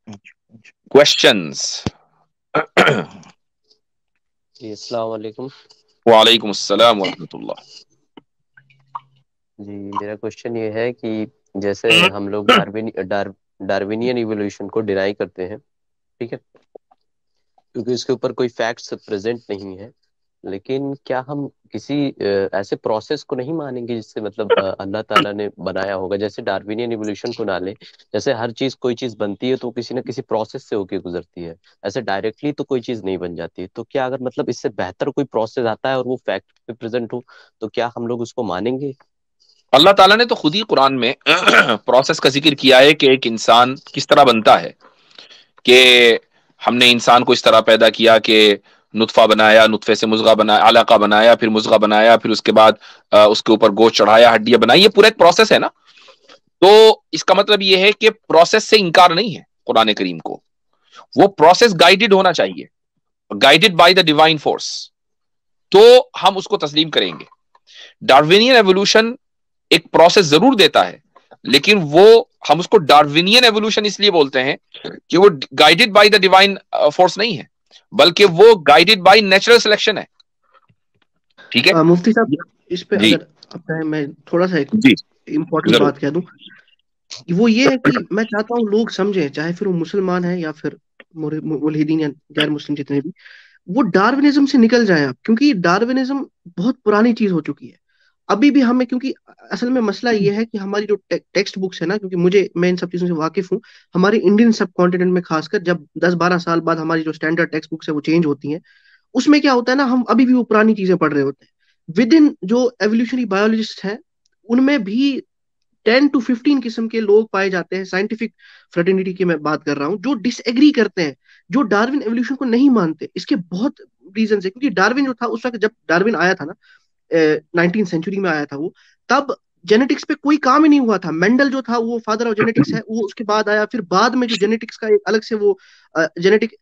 Questions? जी अस्सलाम वालेकुम। वालेकुम अस्सलाम व रहमतुल्लाह। जी मेरा क्वेश्चन ये है कि जैसे हम लोग डार्विनियन इवोल्यूशन को डिनाई करते हैं, ठीक है, क्योंकि इसके ऊपर कोई फैक्ट्स प्रेजेंट नहीं है। लेकिन क्या हम किसी ऐसे प्रोसेस को नहीं मानेंगे जिससे मतलब अल्लाह ताला ने बनाया होगा? जैसे डार्विनियन इवोल्यूशन को ना लें, जैसे हर चीज कोई चीज बनती है तो किसी ना किसी प्रोसेस से होके गुजरती है, ऐसे डायरेक्टली तो कोई चीज नहीं बन जाती। तो क्या अगर मतलब इससे बेहतर कोई प्रोसेस आता है और वो फैक्ट पे प्रेजेंट हो, तो क्या हम लोग उसको मानेंगे? अल्लाह ताला ने तो खुद ही कुरान में प्रोसेस का जिक्र किया है कि एक इंसान किस तरह बनता है, कि हमने इंसान को इस तरह पैदा किया कि नुतफा बनाया, नुतफे से मुज़गा बनाया, अलका बनाया, फिर मुज़गा बनाया, फिर उसके बाद उसके ऊपर गोश्त चढ़ाया, हड्डियां बनाई। ये पूरा एक प्रोसेस है ना। तो इसका मतलब ये है कि प्रोसेस से इनकार नहीं है कुरान करीम को। वो प्रोसेस गाइडेड होना चाहिए, guided by the divine force, तो हम उसको तस्लीम करेंगे। डार्विनियन एवोल्यूशन एक प्रोसेस जरूर देता है, लेकिन वो हम उसको डार्विनियन एवोल्यूशन इसलिए बोलते हैं कि वो guided by the divine force नहीं है, बल्कि वो गाइडेड बाय नेचुरल सिलेक्शन है। ठीक है मुफ्ती साहब, इस पे जी। अगर अपना मैं थोड़ा सा एक जी इम्पोर्टेंट जरूर। बात कह दूं, वो ये है कि मैं चाहता हूँ लोग समझें, चाहे फिर वो मुसलमान है या फिर मुल्हिदीन या गैर मुस्लिम जितने भी, वो डार्विनिज्म से निकल जाए आप, क्योंकि डार्विनिज्म बहुत पुरानी चीज हो चुकी है। अभी भी हमें, क्योंकि असल में मसला ये है कि हमारी जो टेक्स्ट बुक्स है ना, क्योंकि मैं इन सब चीजों से वाकिफ हूँ, हमारे इंडियन सब कॉन्टिनेंट में खासकर जब 10-12 साल बाद हमारी जो स्टैंडर्ड टेक्स्ट बुक्स है वो चेंज होती हैं, उसमें क्या होता है ना, हम अभी भी वो पुरानी चीजें पढ़ रहे होते हैं। विद इन जो एवोल्यूशनरी बायोलॉजिस्ट हैं, उनमें भी 10 to 15 किस्म के लोग पाए जाते हैं, साइंटिफिक फ्रेटर्निटी की मैं बात कर रहा हूँ, जो डिसएग्री करते हैं, जो डार्विन एवोल्यूशन को नहीं मानते। इसके बहुत रीजन है, क्योंकि डार्विन जो था उस वक्त, जब डार्विन आया था ना, 19th सेंचुरी में आया था वो, तब जेनेटिक्स पे कोई काम ही नहीं हुआ था। मेंडल जो था वो फादर ऑफ जेनेटिक्स है, वो उसके बाद आया। फिर बाद में जो जेनेटिक्स का एक अलग से वो जेनेटिक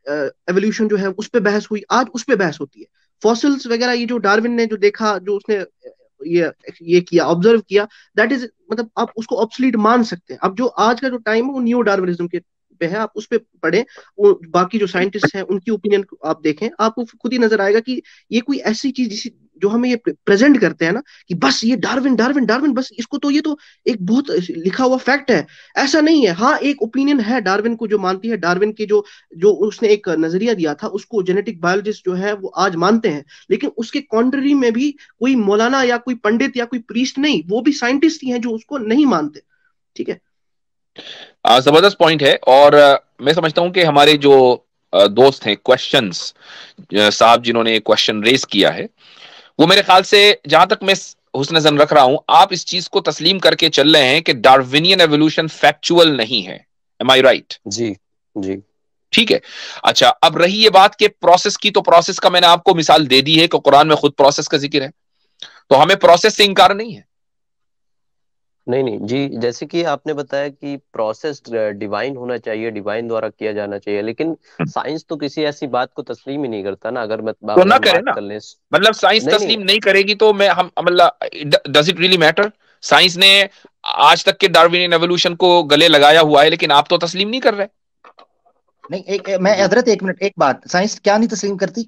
एवोल्यूशन जो है उस पे बहस हुई, आज उस पे बहस होती है। फॉसिल्स वगैरह, ये जो डार्विन ने जो देखा, जो उसने ये किया, ऑब्जर्व किया, दैट इज, मतलब आप उसको ऑब्सलीट मान सकते हैं। अब जो आज का जो टाइम है वो न्यू डार्विनिज्म के पे है, आप उस पे पढ़ें, वो बाकी जो साइंटिस्ट हैं उनकी ओपिनियन आप देखें, आपको खुद ही नजर आएगा कि ये कोई ऐसी चीज जिसे जो हमें ये प्रेजेंट करते हैं ना, कि बस ये डार्विन डार्विन डार्विन, बस इसको तो, ये तो एक बहुत लिखा हुआ फैक्ट है। ऐसा नहीं है। हाँ, एक ओपिनियन है डार्विन को जो मानती है, डार्विन के जो जो उसने एक नजरिया दिया था उसको जेनेटिक बायोलॉजिस्ट जो है वो आज मानते हैं। लेकिन उसके कॉन्ट्ररी में भी कोई मौलाना या कोई पंडित या कोई प्रीस्ट नहीं, वो भी साइंटिस्ट ही हैं जो उसको नहीं मानते। ठीक है। जबरदस्त पॉइंट है। और मैं समझता हूं कि हमारे जो दोस्त हैं क्वेश्चंस साहब, जिन्होंने क्वेश्चन रेज किया है, वो मेरे ख्याल से, जहां तक मैं हुस्न जन रख रहा हूं, आप इस चीज को तस्लीम करके चल रहे हैं कि डार्विनियन एवोल्यूशन फैक्चुअल नहीं है। एम आई राइट? जी जी। ठीक है। अच्छा, अब रही ये बात कि प्रोसेस की, तो प्रोसेस का मैंने आपको मिसाल दे दी है कि कुरान में खुद प्रोसेस का जिक्र है, तो हमें प्रोसेस से इंकार नहीं है। नहीं नहीं जी, जैसे कि आपने बताया कि प्रोसेस डिवाइन होना चाहिए, डिवाइन द्वारा किया जाना चाहिए, लेकिन साइंस तो किसी ऐसी बात को तस्लीम ही नहीं करता ना। तो अगर ना हम करें बात ना। कर लें। मतलब साइंस नहीं नहीं। तस्लीम नहीं करेगी तो मैं हम मतलब, does it really matter? Science ने आज तक के डार्विनियन एवोल्यूशन को गले लगाया हुआ है, लेकिन आप तो तस्लीम नहीं कर रहे। नहीं, मैं जी हजरत, एक मिनट, एक बात, साइंस क्या नहीं तस्लीम करती?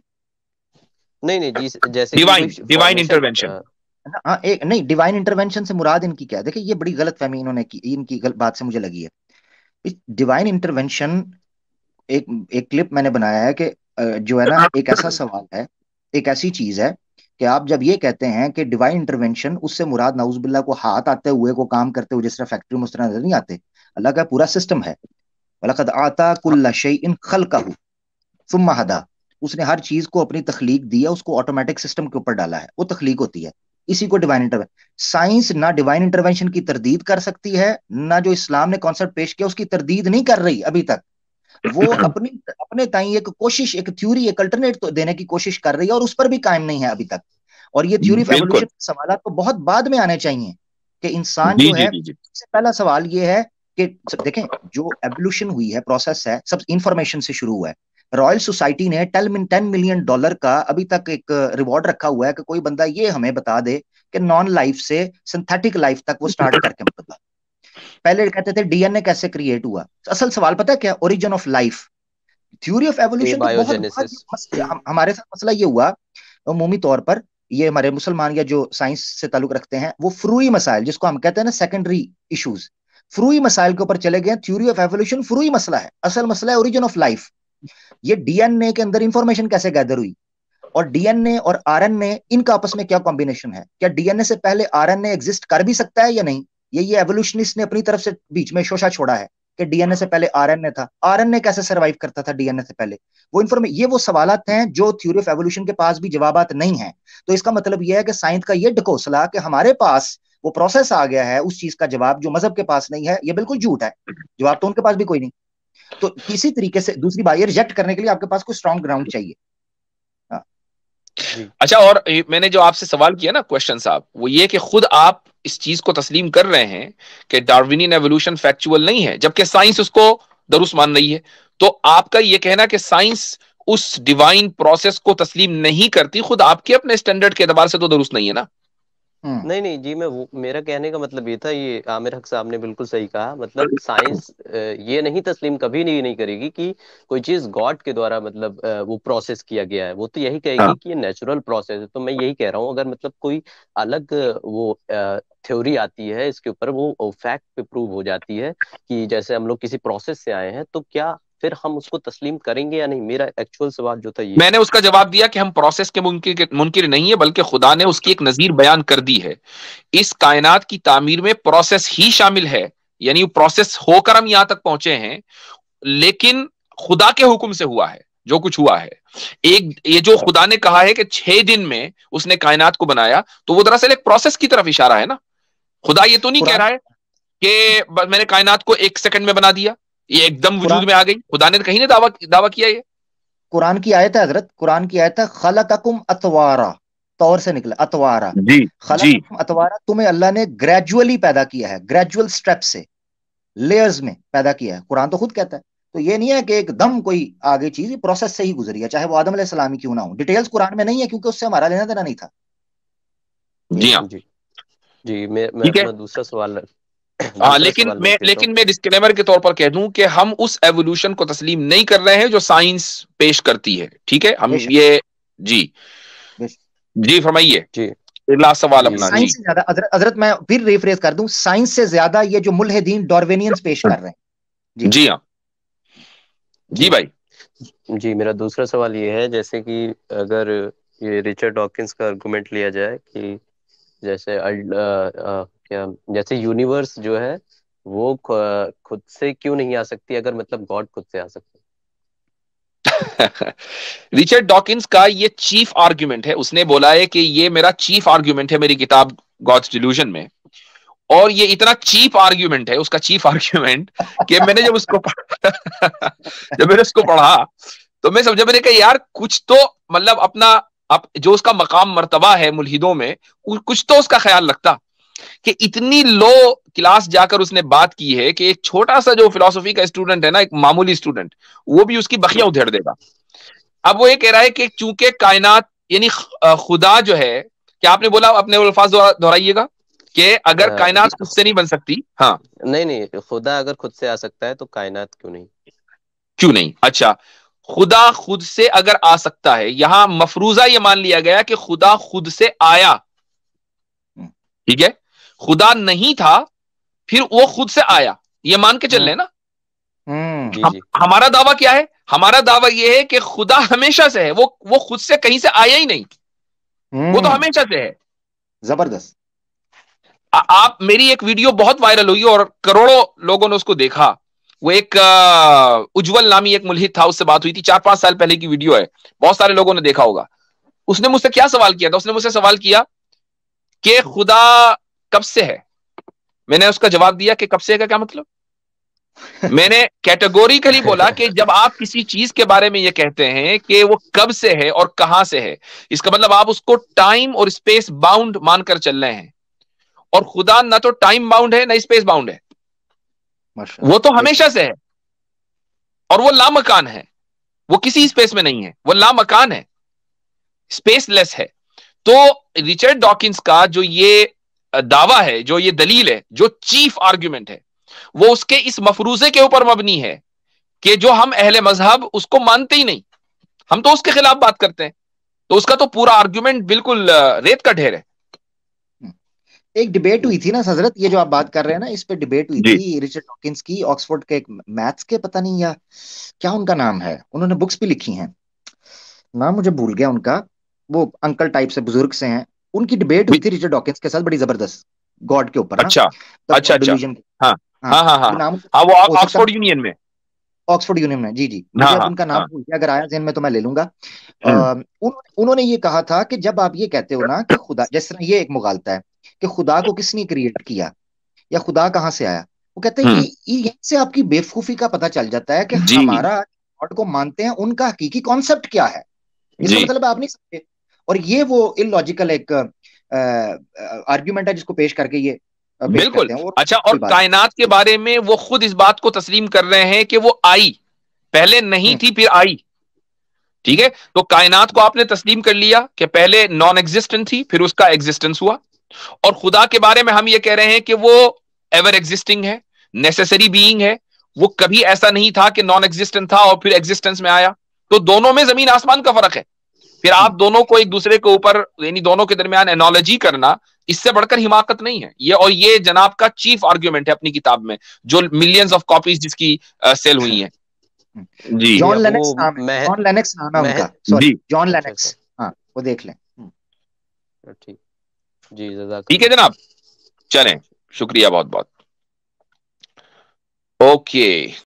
नहीं नहीं जी, जैसे कि कोई डिवाइन डिवाइन फॉर्मेशन। इंटरवेंशन। है ना? हाँ, एक नहीं, डिवाइन इंटरवेंशन से मुराद इनकी क्या है? देखिए, ये बड़ी गलत फहमी इन्होंने की, इनकी बात से मुझे लगी है। इस डिवाइन इंटरवेंशन, एक एक क्लिप मैंने बनाया है कि जो है ना, एक ऐसा सवाल है, एक ऐसी चीज है कि आप जब ये कहते हैं कि डिवाइन इंटरवेंशन, उससे मुराद नाउजुबिल्लाह को हाथ आते हुए, को काम करते हुए, जिस तरह फैक्ट्री में उस तरह नजर नहीं आते। अल्लाह का पूरा सिस्टम है। वलकद आता कुल्ला शैइन खल्कहू सुम्मा हदा। उसने हर चीज को अपनी तखलीक दी है, उसको ऑटोमेटिक सिस्टम के ऊपर डाला है, वो तखलीक होती है। इसी को डिवाइन इंटरवेंशन। साइंस ना डिवाइन इंटरवेंशन की तरदीद कर सकती है, ना जो इस्लाम ने कॉन्सेप्ट पेश किया उसकी तरदीद नहीं कर रही अभी तक। वो अपनी अपने ताई एक कोशिश, एक थ्योरी, एक अल्टरनेट तो देने की कोशिश कर रही है, और उस पर भी कायम नहीं है अभी तक। और ये थ्योरी ऑफ बिल्कुल। एवोल्यूशन सवाल तो बहुत बाद में आने चाहिए, कि इंसान जी जो जी है, जी जी। सबसे पहला सवाल ये है कि देखें, जो एवोल्यूशन हुई है, प्रोसेस है, सब इंफॉर्मेशन से शुरू हुआ है। रॉयल सोसाइटी ने $10 मिलियन का अभी तक एक रिवॉर्ड रखा हुआ है कि कोई बंदा ये हमें बता दे कि नॉन लाइफ से सिंथेटिक लाइफ तक वो स्टार्ट करके बता। पहले कहते थे डीएनए कैसे क्रिएट हुआ, असल सवाल पता है क्या, origin of life. Theory of evolution तो बहुत बड़ा हमारे साथ मसला ये हुआ अमूमी तौर पर, ये हमारे मुसलमान या जो साइंस से ताल्लुक रखते हैं वो फ्रूई मसाइल, जिसको हम कहते हैं ना सेकेंडरी इश्यूज, फ्रूई मसाइल के ऊपर चले गए। थ्योरी ऑफ एवोल्यूशन फ्रूई मसला है, असल मसला है ओरिजिन ऑफ लाइफ। ये डीएनए के अंदर इंफॉर्मेशन कैसे गैदर हुई, और डीएनए और आरएनए इनका आपस में क्या कॉम्बिनेशन है, क्या डीएनए से पहले आरएनए एग्जिस्ट कर भी सकता है या नहीं, ये एवोल्यूशनिस्ट ने अपनी तरफ से बीच में शोशा छोड़ा है कि डीएनए से पहले आरएनए था, आरएनए कैसे सरवाइव करता था डीएनए से पहले, वो ये वो सवालात हैं जो थ्योरी ऑफ एवोल्यूशन के पास भी जवाबात नहीं है। तो इसका मतलब यह है कि साइंस का ये ढकोसला कि हमारे पास वो प्रोसेस आ गया है उस चीज का जवाब जो मजहब के पास नहीं है, ये बिल्कुल झूठ है। जवाब तो उनके पास भी कोई नहीं। तो इसी तरीके से दूसरी बात, ये रिजेक्ट करने के लिए आपके पास कोई स्ट्रॉन्ग ग्राउंड चाहिए। अच्छा, और मैंने जो आपसे सवाल किया ना क्वेश्चन साहब, वो ये कि खुद आप इस चीज को तस्लीम कर रहे हैं कि डार्विनियन एवोल्यूशन फैक्चुअल नहीं है, जबकि साइंस उसको दुरुस्त मान रही है। तो आपका ये कहना कि साइंस उस डिवाइन प्रोसेस को तस्लीम नहीं करती, खुद आपके अपने स्टैंडर्ड के एतबार से तो दुरुस्त नहीं है ना? नहीं नहीं जी, मेरा कहने का मतलब ये था, ये आमिर हक साहब ने बिल्कुल सही कहा। मतलब साइंस ये नहीं तस्लीम कभी नहीं करेगी कि कोई चीज गॉड के द्वारा मतलब वो प्रोसेस किया गया है। वो तो यही कहेगी कि ये नेचुरल प्रोसेस है। तो मैं यही कह रहा हूँ, अगर मतलब कोई अलग वो थ्योरी आती है इसके ऊपर, वो फैक्ट पे प्रूव हो जाती है कि जैसे हम लोग किसी प्रोसेस से आए हैं, तो क्या फिर हम उसको तस्लीम करेंगे या नहीं? मेरा एक्चुअल सवाल जो था ये। मैंने उसका जवाब दिया कि हम प्रोसेस के मुनकिर नहीं है, बल्कि खुदा ने उसकी एक नजीर बयान कर दी है। इस कायनात की तामीर में प्रोसेस ही शामिल है, यानी प्रोसेस होकर हम यहां तक पहुंचे हैं, लेकिन खुदा के हुक्म से हुआ है जो कुछ हुआ है। एक ये जो खुदा ने कहा है कि 6 दिन में उसने कायनात को बनाया, तो वो दरअसल एक प्रोसेस की तरफ इशारा है ना। खुदा ये तो नहीं कह रहा है कि मैंने कायनात को 1 सेकंड में बना दिया, ये एकदम वजूद में आ गई। खुदा ने कहीं ने दावा किया ये? कुरान की आयत है हजरत, कुरान की आयत है खलककुम अतवारा, तौर से निकला अतवारा। जी खलककुम अतवारा, तुम्हें अल्लाह ने ग्रेजुअली पैदा किया है, ग्रेजुअल स्टेप से, लेयर्स में पैदा किया है। कुरान तो खुद कहता है। तो ये नहीं है कि एकदम कोई आगे चीज प्रोसेस से ही गुजरी है, चाहे वो आदम अलैहिस्सलाम ही क्यों ना हो। डिटेल्स कुरान में नहीं है क्योंकि उससे हमारा लेना देना नहीं था। जी हाँ जी, मैं अपना दूसरा सवाल लेकिन मैं डिस्क्लेमर के तौर पर कह दूं कि हम उस एवोल्यूशन को तस्लीम नहीं कर रहे हैं जो साइंस पेश करती है। ठीक है, हम ये जी फरमाइए जी, लास्ट सवाल अपना। साइंस से ज्यादा हजरत मैं फिर रिफ्रेश कर दूं, साइंस से ज्यादा ये जो मुल्हिदीन डार्विनियंस पेश कर रहे हैं। जी हाँ जी भाई जी, मेरा दूसरा सवाल ये है, जैसे कि अगर ये रिचर्ड डॉकिंस का आर्गुमेंट लिया जाए कि जैसे जैसे यूनिवर्स जो है वो खुद से क्यों नहीं आ सकती, अगर मतलब गॉड खुद से आ सकता है? रिचर्ड डॉकिंस का ये चीफ आर्ग्यूमेंट है। उसने बोला है कि ये मेरा चीफ आर्ग्यूमेंट है मेरी किताब गॉड्स डिल्यूजन में, और ये इतना चीप आर्ग्यूमेंट है उसका, चीफ आर्ग्यूमेंट, कि मैंने जब मैंने उसको पढ़ा तो मैं समझा, मैंने कहा यार कुछ तो मतलब अपना जो उसका मकाम मर्तबा है मुल्हिदों में, कुछ तो उसका ख्याल रखता कि इतनी लो क्लास जाकर उसने बात की है कि एक छोटा सा जो फिलॉसफी का स्टूडेंट है ना, एक मामूली स्टूडेंट, वो भी उसकी बखियां उधेड़ देगा। अब वो ये कह रहा है कि चूंकि कायनात यानी खुदा जो है, क्या आपने बोला, अपने अल्फाज दोहराइएगा, कि अगर कायनात खुद से नहीं बन सकती। हाँ नहीं, खुदा अगर खुद से आ सकता है तो कायनात क्यों नहीं? अच्छा, खुदा खुद से अगर आ सकता है, यहां मफरूजा ये मान लिया गया कि खुदा खुद से आया। ठीक है, खुदा नहीं था फिर वो खुद से आया, ये मान के चल रहे ना। हमारा दावा क्या है? हमारा दावा ये है कि खुदा हमेशा से है, वो खुद से कहीं से आया ही नहीं, वो तो हमेशा से है। जबरदस्त। आप, मेरी एक वीडियो बहुत वायरल हुई और करोड़ों लोगों ने उसको देखा। वो एक उज्जवल नामी एक मुल्हिद था, उससे बात हुई थी, 4-5 साल पहले की वीडियो है, बहुत सारे लोगों ने देखा होगा। उसने मुझसे क्या सवाल किया था? उसने मुझसे सवाल किया कि खुदा कब से है। मैंने उसका जवाब दिया कि कब से का क्या मतलब? मैंने कैटेगोरिकली बोला कि जब आप किसी चीज के बारे में यह कहते हैं कि वो कब से है और कहां से है, इसका मतलब आप उसको टाइम और स्पेस बाउंड मानकर चल रहे हैं, और खुदा ना तो टाइम बाउंड है ना स्पेस बाउंड है, वो तो हमेशा से है, और वो लामकान है, वो किसी स्पेस में नहीं है, वो लामकान है, स्पेसलेस है। तो रिचर्ड डॉकिंस का जो ये दावा है, जो ये दलील है, जो चीफ आर्ग्यूमेंट है, वो उसके इस मफरूजे के ऊपर मबनी है कि जो हम अहले मजहब उसको मानते ही नहीं, हम तो उसके खिलाफ बात करते हैं, तो उसका तो पूरा आर्ग्यूमेंट बिल्कुल रेत का ढेर है। एक डिबेट हुई थी ना हजरत, ये जो आप बात कर रहे हैं ना, इस पे डिबेट हुई जी थी रिचर्ड डॉकिंस की, ऑक्सफोर्ड के एक मैथ्स के, पता नहीं या क्या उनका नाम है, उन्होंने बुक्स भी लिखी हैं, नाम मुझे भूल गया उनका, वो अंकल टाइप से बुजुर्ग से हैं, उनकी डिबेट हुई भी- थी रिचर्ड डॉकिंस के साथ, बड़ी जबरदस्त, गॉड के ऊपर, हाँ, अच्छा द अच्छा गॉड अच्छा। डिल्यूजन। हाँ हाँ, हाँ हाँ हाँ वो नाम हाँ, वो हो सकता ऑक्सफोर्ड यूनियन में। ऑक्सफोर्ड यूनियन में, जी जी, हाँ मुझे अब हाँ उनका नाम हाँ। भूल गया, अगर आया ज़हन में तो मैं ले लूंगा। हम्म उन्होंने ये कहा था कि जब आप ये कहते हो ना कि खुदा, जिस तरह ये एक मुगालता है कि खुदा को किसने क्रिएट किया या खुदा कहाँ से आया, वो कहते हैं हम्म। यहीं से आपकी बेवकूफी का पता चल जाता है कि जी हमारा गॉड को मानते हैं, उनका हकीकी कॉन्सेप्ट क्या है, इसका जी मतलब आप नहीं समझे। और ये वो इलॉजिकल एक आर्ग्यूमेंट है जिसको पेश करके ये पेश बिल्कुल। करते हैं, और अच्छा, और कोई बात कायनात के बारे में वो खुद इस बात को तस्लीम कर रहे हैं कि वो आई, पहले नहीं नहीं। थी फिर आई। ठीक है, तो कायनात को आपने तस्लीम कर लिया कि पहले नॉन एग्जिस्टेंट थी फिर उसका एग्जिस्टेंस हुआ, और खुदा के बारे में हम ये कह रहे हैं कि वो एवर एग्जिस्टिंग है, नेसेसरी बीइंग है, वो कभी ऐसा नहीं था कि नॉन एग्जिस्टेंट था और फिर एग्जिस्टेंस में आया। तो दोनों में जमीन आसमान का फर्क है। फिर आप दोनों को एक दूसरे के ऊपर, यानी दोनों के दरमियान एनोलॉजी करना, इससे बढ़कर हिमाकत नहीं है ये। और ये जनाब का चीफ आर्ग्यूमेंट है अपनी किताब में, जो मिलियंस ऑफ कॉपीज जिसकी सेल हुई हैं। जी जी, जॉन अब लेनेक्स वो नाम है, जॉन लेनेक्स नाम है मह उनका, सॉरी, जी। जॉन अच्छा अच्छा, लेनेक्स, हाँ, वो देख लें। ठीक, जी ठीक है जज़ाकल्लाह। जनाब, चलें, शुक्रिया बहुत बहुत। ओके।